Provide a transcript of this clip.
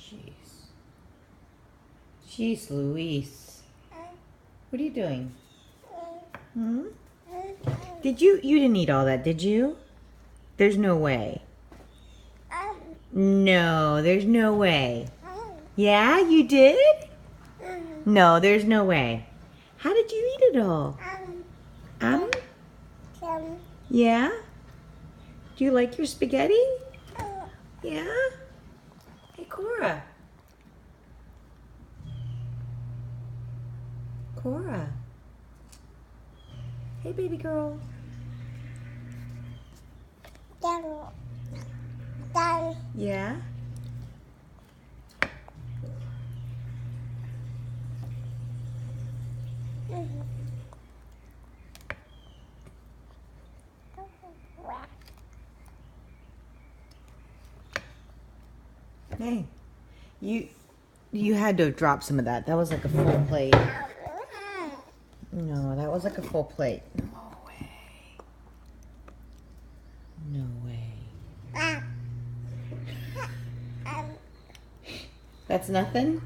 Jeez. Jeez Louise. What are you doing? Hmm? You didn't eat all that, did you? There's no way. No, there's no way. Yeah, you did? No, there's no way. How did you eat it all? Yeah? Do you like your spaghetti? Yeah? Hey, Cora. Cora. Hey, baby girl. Yeah? Hey, you had to have dropped some of that. That was like a full plate. No, that was like a full plate. No way. No way. That's nothing?